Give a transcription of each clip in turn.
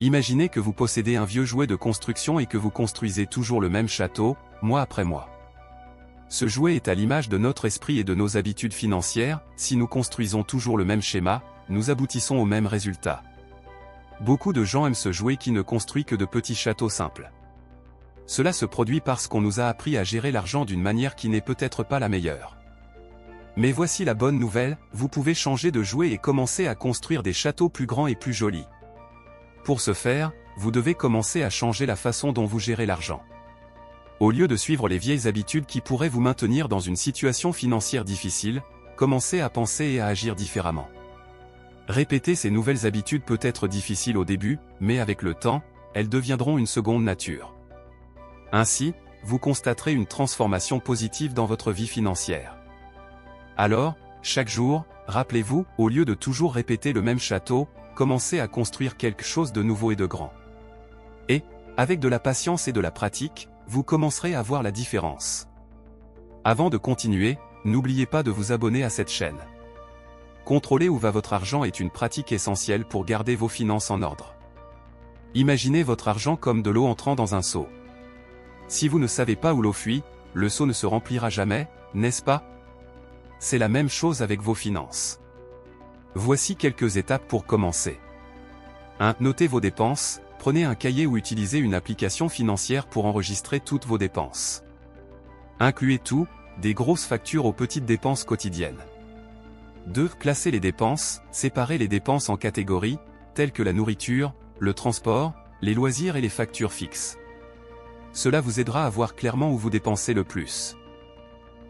Imaginez que vous possédez un vieux jouet de construction et que vous construisez toujours le même château, mois après mois. Ce jouet est à l'image de notre esprit et de nos habitudes financières. Si nous construisons toujours le même schéma, nous aboutissons au même résultat. Beaucoup de gens aiment ce jouet qui ne construit que de petits châteaux simples. Cela se produit parce qu'on nous a appris à gérer l'argent d'une manière qui n'est peut-être pas la meilleure. Mais voici la bonne nouvelle, vous pouvez changer de jouet et commencer à construire des châteaux plus grands et plus jolis. Pour ce faire, vous devez commencer à changer la façon dont vous gérez l'argent. Au lieu de suivre les vieilles habitudes qui pourraient vous maintenir dans une situation financière difficile, commencez à penser et à agir différemment. Répéter ces nouvelles habitudes peut être difficile au début, mais avec le temps, elles deviendront une seconde nature. Ainsi, vous constaterez une transformation positive dans votre vie financière. Alors, chaque jour, rappelez-vous, au lieu de toujours répéter le même château, commencez à construire quelque chose de nouveau et de grand. Et, avec de la patience et de la pratique, vous commencerez à voir la différence. Avant de continuer, n'oubliez pas de vous abonner à cette chaîne. Contrôler où va votre argent est une pratique essentielle pour garder vos finances en ordre. Imaginez votre argent comme de l'eau entrant dans un seau. Si vous ne savez pas où l'eau fuit, le seau ne se remplira jamais, n'est-ce pas? C'est la même chose avec vos finances. Voici quelques étapes pour commencer. 1. Notez vos dépenses. Prenez un cahier ou utilisez une application financière pour enregistrer toutes vos dépenses. Incluez tout, des grosses factures aux petites dépenses quotidiennes. 2. Classez les dépenses. Séparez les dépenses en catégories, telles que la nourriture, le transport, les loisirs et les factures fixes. Cela vous aidera à voir clairement où vous dépensez le plus.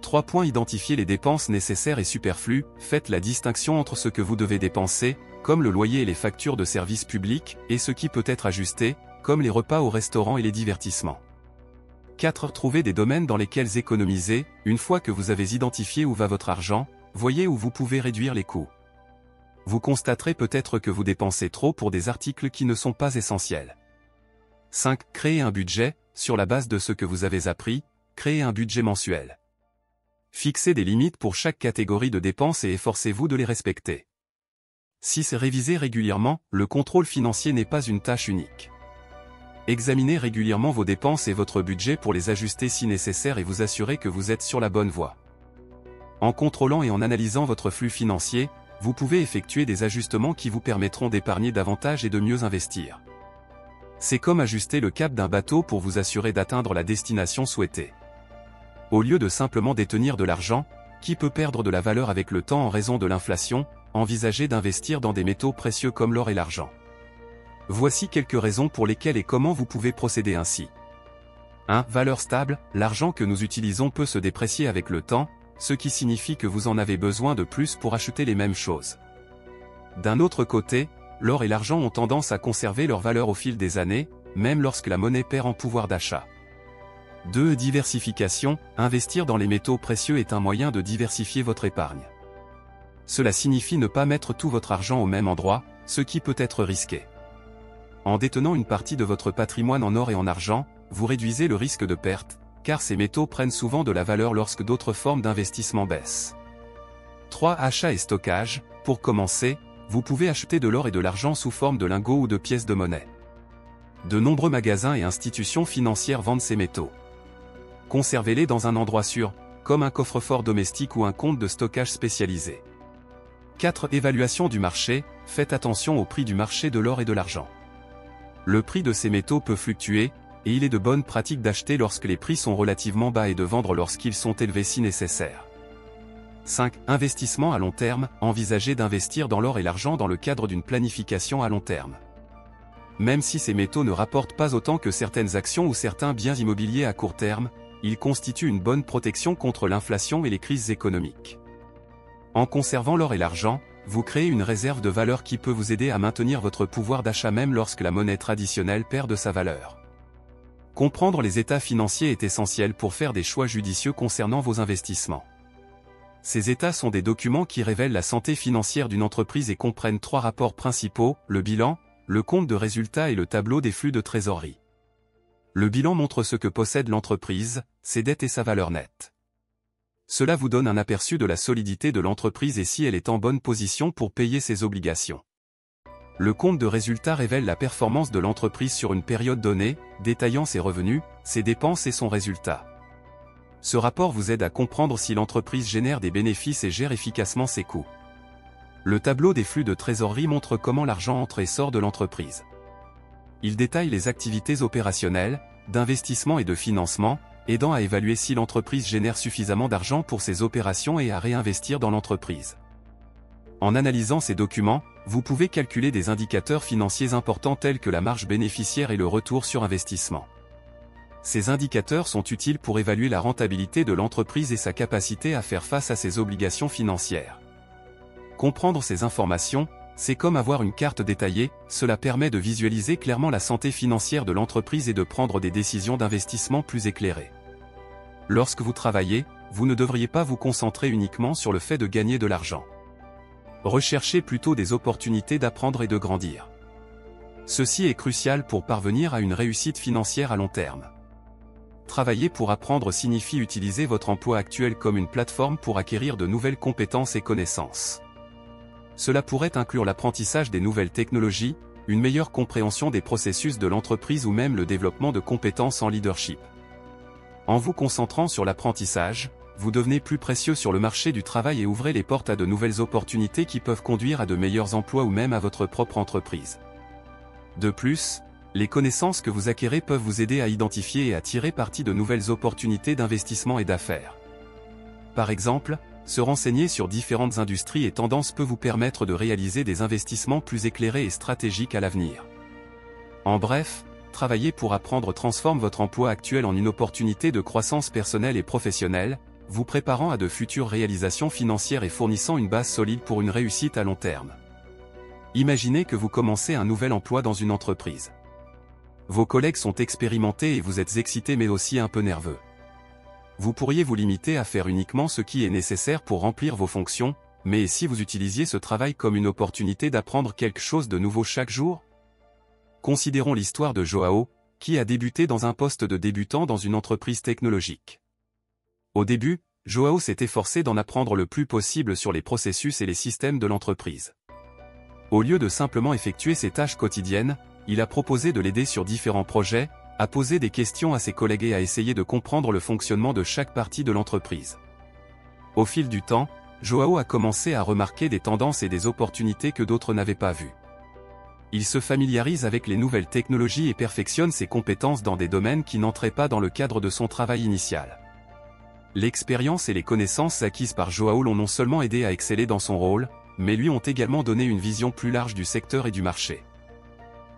3. Identifiez les dépenses nécessaires et superflues. Faites la distinction entre ce que vous devez dépenser, comme le loyer et les factures de services publics, et ce qui peut être ajusté, comme les repas au restaurant et les divertissements. 4. Trouvez des domaines dans lesquels économiser. Une fois que vous avez identifié où va votre argent, voyez où vous pouvez réduire les coûts. Vous constaterez peut-être que vous dépensez trop pour des articles qui ne sont pas essentiels. 5. Créez un budget. Sur la base de ce que vous avez appris, créez un budget mensuel. Fixez des limites pour chaque catégorie de dépenses et efforcez-vous de les respecter. 6. Révisez régulièrement. Le contrôle financier n'est pas une tâche unique. Examinez régulièrement vos dépenses et votre budget pour les ajuster si nécessaire et vous assurer que vous êtes sur la bonne voie. En contrôlant et en analysant votre flux financier, vous pouvez effectuer des ajustements qui vous permettront d'épargner davantage et de mieux investir. C'est comme ajuster le cap d'un bateau pour vous assurer d'atteindre la destination souhaitée. Au lieu de simplement détenir de l'argent, qui peut perdre de la valeur avec le temps en raison de l'inflation, envisagez d'investir dans des métaux précieux comme l'or et l'argent. Voici quelques raisons pour lesquelles et comment vous pouvez procéder ainsi. 1. Valeur stable. L'argent que nous utilisons peut se déprécier avec le temps, ce qui signifie que vous en avez besoin de plus pour acheter les mêmes choses. D'un autre côté, l'or et l'argent ont tendance à conserver leur valeur au fil des années, même lorsque la monnaie perd en pouvoir d'achat. 2. Diversification. Investir dans les métaux précieux est un moyen de diversifier votre épargne. Cela signifie ne pas mettre tout votre argent au même endroit, ce qui peut être risqué. En détenant une partie de votre patrimoine en or et en argent, vous réduisez le risque de perte, car ces métaux prennent souvent de la valeur lorsque d'autres formes d'investissement baissent. 3. Achat et stockage. Pour commencer, vous pouvez acheter de l'or et de l'argent sous forme de lingots ou de pièces de monnaie. De nombreux magasins et institutions financières vendent ces métaux. Conservez-les dans un endroit sûr, comme un coffre-fort domestique ou un compte de stockage spécialisé. 4. Évaluation du marché. Faites attention au prix du marché de l'or et de l'argent. Le prix de ces métaux peut fluctuer, et il est de bonne pratique d'acheter lorsque les prix sont relativement bas et de vendre lorsqu'ils sont élevés si nécessaire. 5. Investissement à long terme. Envisagez d'investir dans l'or et l'argent dans le cadre d'une planification à long terme. Même si ces métaux ne rapportent pas autant que certaines actions ou certains biens immobiliers à court terme, ils constituent une bonne protection contre l'inflation et les crises économiques. En conservant l'or et l'argent, vous créez une réserve de valeur qui peut vous aider à maintenir votre pouvoir d'achat même lorsque la monnaie traditionnelle perd de sa valeur. Comprendre les états financiers est essentiel pour faire des choix judicieux concernant vos investissements. Ces états sont des documents qui révèlent la santé financière d'une entreprise et comprennent 3 rapports principaux, le bilan, le compte de résultats et le tableau des flux de trésorerie. Le bilan montre ce que possède l'entreprise, ses dettes et sa valeur nette. Cela vous donne un aperçu de la solidité de l'entreprise et si elle est en bonne position pour payer ses obligations. Le compte de résultat révèle la performance de l'entreprise sur une période donnée, détaillant ses revenus, ses dépenses et son résultat. Ce rapport vous aide à comprendre si l'entreprise génère des bénéfices et gère efficacement ses coûts. Le tableau des flux de trésorerie montre comment l'argent entre et sort de l'entreprise. Il détaille les activités opérationnelles, d'investissement et de financement, aidant à évaluer si l'entreprise génère suffisamment d'argent pour ses opérations et à réinvestir dans l'entreprise. En analysant ces documents, vous pouvez calculer des indicateurs financiers importants tels que la marge bénéficiaire et le retour sur investissement. Ces indicateurs sont utiles pour évaluer la rentabilité de l'entreprise et sa capacité à faire face à ses obligations financières. Comprendre ces informations, c'est comme avoir une carte détaillée, cela permet de visualiser clairement la santé financière de l'entreprise et de prendre des décisions d'investissement plus éclairées. Lorsque vous travaillez, vous ne devriez pas vous concentrer uniquement sur le fait de gagner de l'argent. Recherchez plutôt des opportunités d'apprendre et de grandir. Ceci est crucial pour parvenir à une réussite financière à long terme. Travailler pour apprendre signifie utiliser votre emploi actuel comme une plateforme pour acquérir de nouvelles compétences et connaissances. Cela pourrait inclure l'apprentissage des nouvelles technologies, une meilleure compréhension des processus de l'entreprise ou même le développement de compétences en leadership. En vous concentrant sur l'apprentissage, vous devenez plus précieux sur le marché du travail et ouvrez les portes à de nouvelles opportunités qui peuvent conduire à de meilleurs emplois ou même à votre propre entreprise. De plus, les connaissances que vous acquérez peuvent vous aider à identifier et à tirer parti de nouvelles opportunités d'investissement et d'affaires. Par exemple, se renseigner sur différentes industries et tendances peut vous permettre de réaliser des investissements plus éclairés et stratégiques à l'avenir. En bref, travailler pour apprendre transforme votre emploi actuel en une opportunité de croissance personnelle et professionnelle, vous préparant à de futures réalisations financières et fournissant une base solide pour une réussite à long terme. Imaginez que vous commencez un nouvel emploi dans une entreprise. Vos collègues sont expérimentés et vous êtes excité mais aussi un peu nerveux. Vous pourriez vous limiter à faire uniquement ce qui est nécessaire pour remplir vos fonctions, mais si vous utilisiez ce travail comme une opportunité d'apprendre quelque chose de nouveau chaque jour? Considérons l'histoire de Joao, qui a débuté dans un poste de débutant dans une entreprise technologique. Au début, Joao s'est efforcé d'en apprendre le plus possible sur les processus et les systèmes de l'entreprise. Au lieu de simplement effectuer ses tâches quotidiennes, il a proposé de l'aider sur différents projets, à poser des questions à ses collègues et à essayer de comprendre le fonctionnement de chaque partie de l'entreprise. Au fil du temps, Joao a commencé à remarquer des tendances et des opportunités que d'autres n'avaient pas vues. Il se familiarise avec les nouvelles technologies et perfectionne ses compétences dans des domaines qui n'entraient pas dans le cadre de son travail initial. L'expérience et les connaissances acquises par Joao l'ont non seulement aidé à exceller dans son rôle, mais lui ont également donné une vision plus large du secteur et du marché.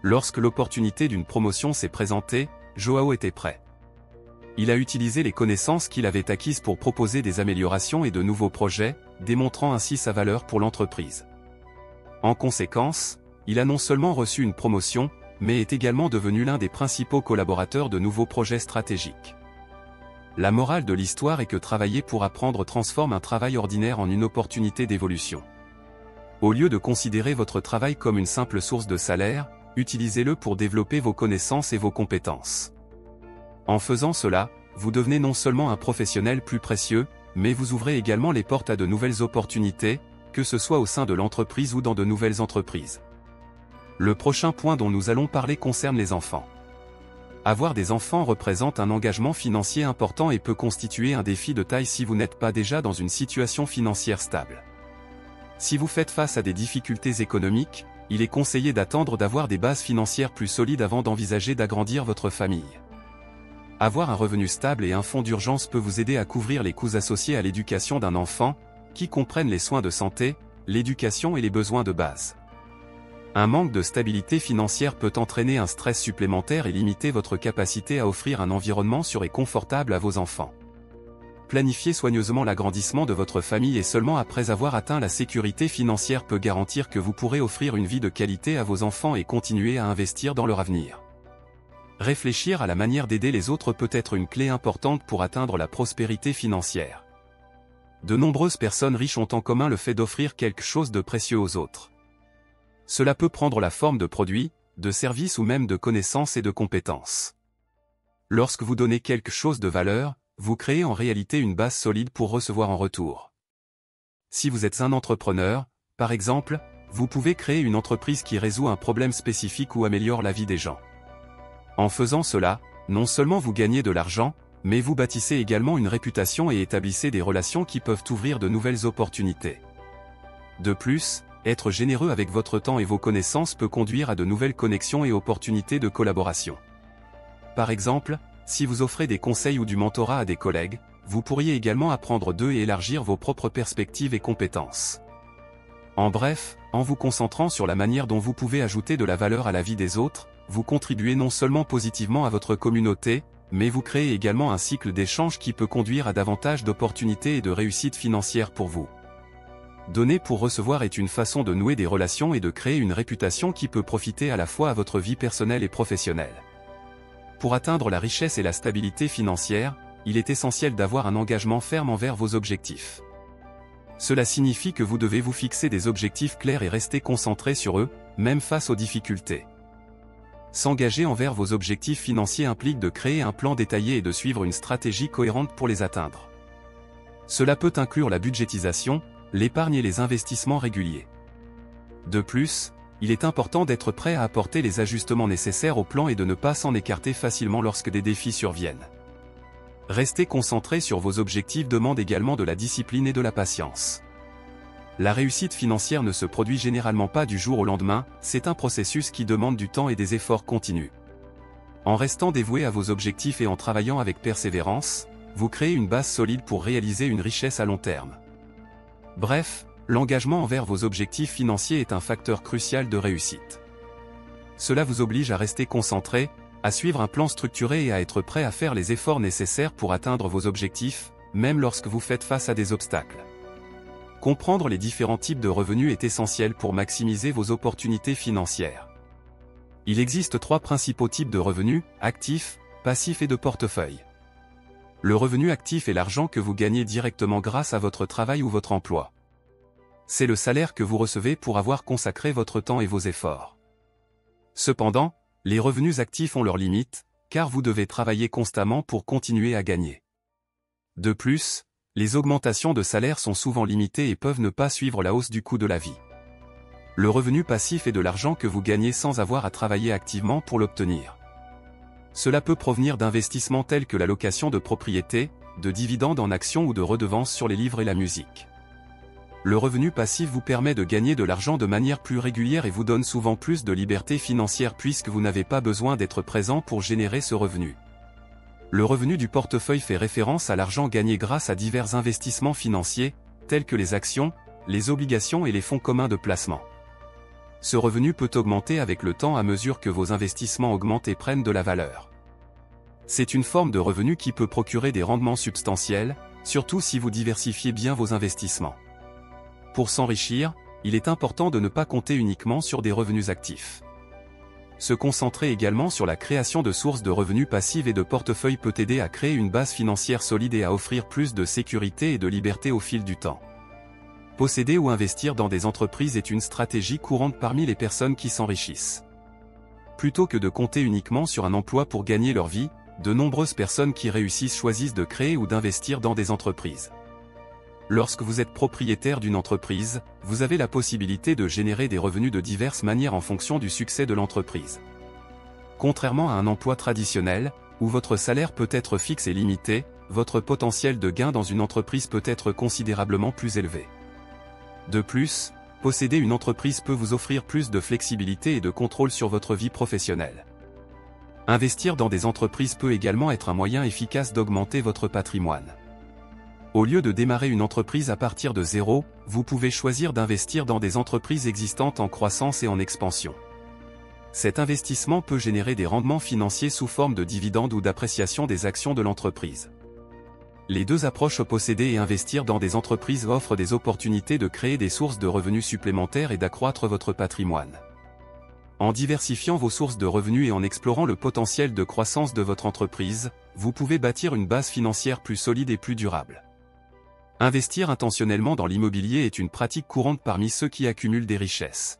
Lorsque l'opportunité d'une promotion s'est présentée, Joao était prêt. Il a utilisé les connaissances qu'il avait acquises pour proposer des améliorations et de nouveaux projets, démontrant ainsi sa valeur pour l'entreprise. En conséquence, il a non seulement reçu une promotion, mais est également devenu l'un des principaux collaborateurs de nouveaux projets stratégiques. La morale de l'histoire est que travailler pour apprendre transforme un travail ordinaire en une opportunité d'évolution. Au lieu de considérer votre travail comme une simple source de salaire, utilisez-le pour développer vos connaissances et vos compétences. En faisant cela, vous devenez non seulement un professionnel plus précieux, mais vous ouvrez également les portes à de nouvelles opportunités, que ce soit au sein de l'entreprise ou dans de nouvelles entreprises. Le prochain point dont nous allons parler concerne les enfants. Avoir des enfants représente un engagement financier important et peut constituer un défi de taille si vous n'êtes pas déjà dans une situation financière stable. Si vous faites face à des difficultés économiques, il est conseillé d'attendre d'avoir des bases financières plus solides avant d'envisager d'agrandir votre famille. Avoir un revenu stable et un fonds d'urgence peut vous aider à couvrir les coûts associés à l'éducation d'un enfant, qui comprennent les soins de santé, l'éducation et les besoins de base. Un manque de stabilité financière peut entraîner un stress supplémentaire et limiter votre capacité à offrir un environnement sûr et confortable à vos enfants. Planifiez soigneusement l'agrandissement de votre famille et seulement après avoir atteint la sécurité financière peut garantir que vous pourrez offrir une vie de qualité à vos enfants et continuer à investir dans leur avenir. Réfléchir à la manière d'aider les autres peut être une clé importante pour atteindre la prospérité financière. De nombreuses personnes riches ont en commun le fait d'offrir quelque chose de précieux aux autres. Cela peut prendre la forme de produits, de services ou même de connaissances et de compétences. Lorsque vous donnez quelque chose de valeur, vous créez en réalité une base solide pour recevoir en retour. Si vous êtes un entrepreneur, par exemple, vous pouvez créer une entreprise qui résout un problème spécifique ou améliore la vie des gens. En faisant cela, non seulement vous gagnez de l'argent, mais vous bâtissez également une réputation et établissez des relations qui peuvent ouvrir de nouvelles opportunités. De plus, être généreux avec votre temps et vos connaissances peut conduire à de nouvelles connexions et opportunités de collaboration. Par exemple, si vous offrez des conseils ou du mentorat à des collègues, vous pourriez également apprendre d'eux et élargir vos propres perspectives et compétences. En bref, en vous concentrant sur la manière dont vous pouvez ajouter de la valeur à la vie des autres, vous contribuez non seulement positivement à votre communauté, mais vous créez également un cycle d'échange qui peut conduire à davantage d'opportunités et de réussite financière pour vous. Donner pour recevoir est une façon de nouer des relations et de créer une réputation qui peut profiter à la fois à votre vie personnelle et professionnelle. Pour atteindre la richesse et la stabilité financière, il est essentiel d'avoir un engagement ferme envers vos objectifs. Cela signifie que vous devez vous fixer des objectifs clairs et rester concentré sur eux, même face aux difficultés. S'engager envers vos objectifs financiers implique de créer un plan détaillé et de suivre une stratégie cohérente pour les atteindre. Cela peut inclure la budgétisation, l'épargne et les investissements réguliers. De plus, il est important d'être prêt à apporter les ajustements nécessaires au plan et de ne pas s'en écarter facilement lorsque des défis surviennent. Rester concentré sur vos objectifs demande également de la discipline et de la patience. La réussite financière ne se produit généralement pas du jour au lendemain, c'est un processus qui demande du temps et des efforts continus. En restant dévoué à vos objectifs et en travaillant avec persévérance, vous créez une base solide pour réaliser une richesse à long terme. Bref, l'engagement envers vos objectifs financiers est un facteur crucial de réussite. Cela vous oblige à rester concentré, à suivre un plan structuré et à être prêt à faire les efforts nécessaires pour atteindre vos objectifs, même lorsque vous faites face à des obstacles. Comprendre les différents types de revenus est essentiel pour maximiser vos opportunités financières. Il existe 3 principaux types de revenus, actifs, passifs et de portefeuille. Le revenu actif est l'argent que vous gagnez directement grâce à votre travail ou votre emploi. C'est le salaire que vous recevez pour avoir consacré votre temps et vos efforts. Cependant, les revenus actifs ont leurs limites, car vous devez travailler constamment pour continuer à gagner. De plus, les augmentations de salaire sont souvent limitées et peuvent ne pas suivre la hausse du coût de la vie. Le revenu passif est de l'argent que vous gagnez sans avoir à travailler activement pour l'obtenir. Cela peut provenir d'investissements tels que la location de propriétés, de dividendes en actions ou de redevances sur les livres et la musique. Le revenu passif vous permet de gagner de l'argent de manière plus régulière et vous donne souvent plus de liberté financière puisque vous n'avez pas besoin d'être présent pour générer ce revenu. Le revenu du portefeuille fait référence à l'argent gagné grâce à divers investissements financiers, tels que les actions, les obligations et les fonds communs de placement. Ce revenu peut augmenter avec le temps à mesure que vos investissements augmentent et prennent de la valeur. C'est une forme de revenu qui peut procurer des rendements substantiels, surtout si vous diversifiez bien vos investissements. Pour s'enrichir, il est important de ne pas compter uniquement sur des revenus actifs. Se concentrer également sur la création de sources de revenus passifs et de portefeuilles peut aider à créer une base financière solide et à offrir plus de sécurité et de liberté au fil du temps. Posséder ou investir dans des entreprises est une stratégie courante parmi les personnes qui s'enrichissent. Plutôt que de compter uniquement sur un emploi pour gagner leur vie, de nombreuses personnes qui réussissent choisissent de créer ou d'investir dans des entreprises. Lorsque vous êtes propriétaire d'une entreprise, vous avez la possibilité de générer des revenus de diverses manières en fonction du succès de l'entreprise. Contrairement à un emploi traditionnel, où votre salaire peut être fixe et limité, votre potentiel de gain dans une entreprise peut être considérablement plus élevé. De plus, posséder une entreprise peut vous offrir plus de flexibilité et de contrôle sur votre vie professionnelle. Investir dans des entreprises peut également être un moyen efficace d'augmenter votre patrimoine. Au lieu de démarrer une entreprise à partir de zéro, vous pouvez choisir d'investir dans des entreprises existantes en croissance et en expansion. Cet investissement peut générer des rendements financiers sous forme de dividendes ou d'appréciation des actions de l'entreprise. Les deux approches posséder et investir dans des entreprises offrent des opportunités de créer des sources de revenus supplémentaires et d'accroître votre patrimoine. En diversifiant vos sources de revenus et en explorant le potentiel de croissance de votre entreprise, vous pouvez bâtir une base financière plus solide et plus durable. Investir intentionnellement dans l'immobilier est une pratique courante parmi ceux qui accumulent des richesses.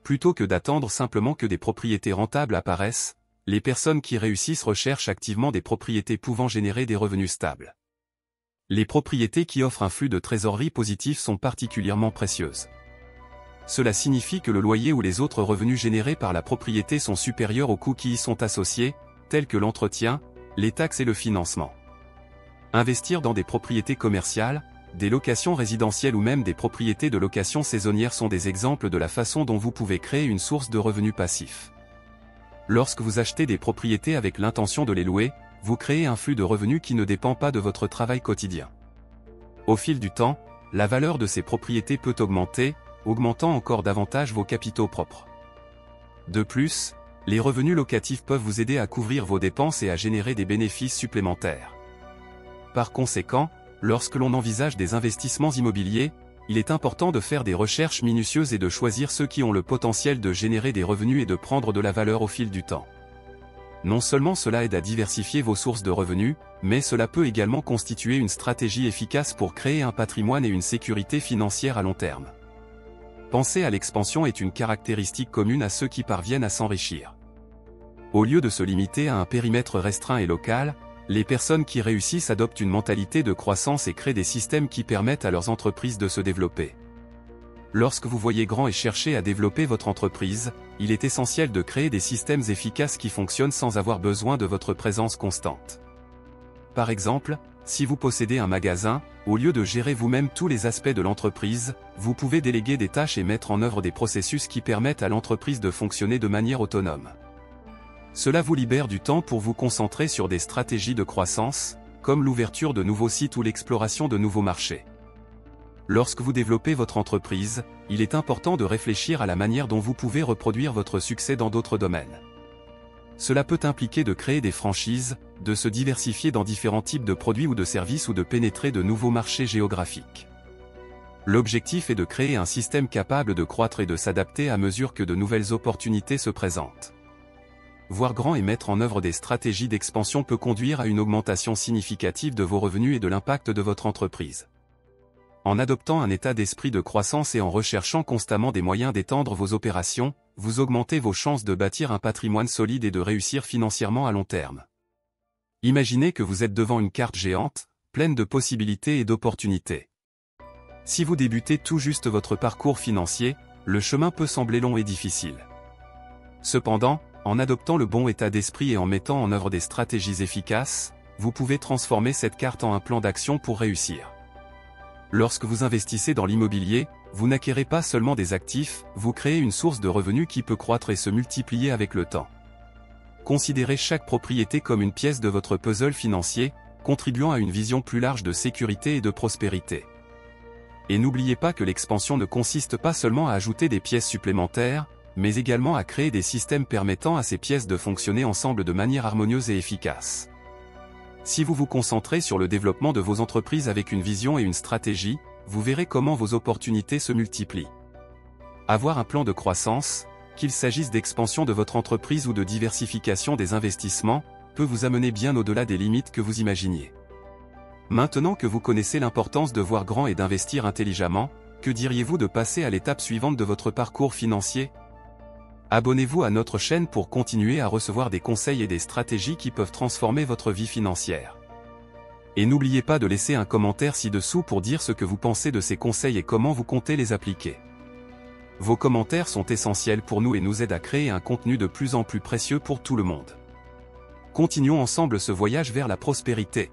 Plutôt que d'attendre simplement que des propriétés rentables apparaissent, les personnes qui réussissent recherchent activement des propriétés pouvant générer des revenus stables. Les propriétés qui offrent un flux de trésorerie positif sont particulièrement précieuses. cela signifie que le loyer ou les autres revenus générés par la propriété sont supérieurs aux coûts qui y sont associés, tels que l'entretien, les taxes et le financement. Investir dans des propriétés commerciales, des locations résidentielles ou même des propriétés de location saisonnière sont des exemples de la façon dont vous pouvez créer une source de revenus passifs. Lorsque vous achetez des propriétés avec l'intention de les louer, vous créez un flux de revenus qui ne dépend pas de votre travail quotidien. Au fil du temps, la valeur de ces propriétés peut augmenter, augmentant encore davantage vos capitaux propres. De plus, les revenus locatifs peuvent vous aider à couvrir vos dépenses et à générer des bénéfices supplémentaires. Par conséquent, lorsque l'on envisage des investissements immobiliers, il est important de faire des recherches minutieuses et de choisir ceux qui ont le potentiel de générer des revenus et de prendre de la valeur au fil du temps. Non seulement cela aide à diversifier vos sources de revenus, mais cela peut également constituer une stratégie efficace pour créer un patrimoine et une sécurité financière à long terme. Penser à l'expansion est une caractéristique commune à ceux qui parviennent à s'enrichir. Au lieu de se limiter à un périmètre restreint et local, les personnes qui réussissent adoptent une mentalité de croissance et créent des systèmes qui permettent à leurs entreprises de se développer. Lorsque vous voyez grand et cherchez à développer votre entreprise, il est essentiel de créer des systèmes efficaces qui fonctionnent sans avoir besoin de votre présence constante. Par exemple, si vous possédez un magasin, au lieu de gérer vous-même tous les aspects de l'entreprise, vous pouvez déléguer des tâches et mettre en œuvre des processus qui permettent à l'entreprise de fonctionner de manière autonome. Cela vous libère du temps pour vous concentrer sur des stratégies de croissance, comme l'ouverture de nouveaux sites ou l'exploration de nouveaux marchés. Lorsque vous développez votre entreprise, il est important de réfléchir à la manière dont vous pouvez reproduire votre succès dans d'autres domaines. Cela peut impliquer de créer des franchises, de se diversifier dans différents types de produits ou de services ou de pénétrer de nouveaux marchés géographiques. L'objectif est de créer un système capable de croître et de s'adapter à mesure que de nouvelles opportunités se présentent. Voir grand et mettre en œuvre des stratégies d'expansion peut conduire à une augmentation significative de vos revenus et de l'impact de votre entreprise. En adoptant un état d'esprit de croissance et en recherchant constamment des moyens d'étendre vos opérations, vous augmentez vos chances de bâtir un patrimoine solide et de réussir financièrement à long terme. Imaginez que vous êtes devant une carte géante, pleine de possibilités et d'opportunités. Si vous débutez tout juste votre parcours financier, le chemin peut sembler long et difficile. Cependant, en adoptant le bon état d'esprit et en mettant en œuvre des stratégies efficaces, vous pouvez transformer cette carte en un plan d'action pour réussir. Lorsque vous investissez dans l'immobilier, vous n'acquérez pas seulement des actifs, vous créez une source de revenus qui peut croître et se multiplier avec le temps. Considérez chaque propriété comme une pièce de votre puzzle financier, contribuant à une vision plus large de sécurité et de prospérité. Et n'oubliez pas que l'expansion ne consiste pas seulement à ajouter des pièces supplémentaires, mais également à créer des systèmes permettant à ces pièces de fonctionner ensemble de manière harmonieuse et efficace. Si vous vous concentrez sur le développement de vos entreprises avec une vision et une stratégie, vous verrez comment vos opportunités se multiplient. Avoir un plan de croissance, qu'il s'agisse d'expansion de votre entreprise ou de diversification des investissements, peut vous amener bien au-delà des limites que vous imaginiez. Maintenant que vous connaissez l'importance de voir grand et d'investir intelligemment, que diriez-vous de passer à l'étape suivante de votre parcours financier ? Abonnez-vous à notre chaîne pour continuer à recevoir des conseils et des stratégies qui peuvent transformer votre vie financière. Et n'oubliez pas de laisser un commentaire ci-dessous pour dire ce que vous pensez de ces conseils et comment vous comptez les appliquer. Vos commentaires sont essentiels pour nous et nous aident à créer un contenu de plus en plus précieux pour tout le monde. Continuons ensemble ce voyage vers la prospérité.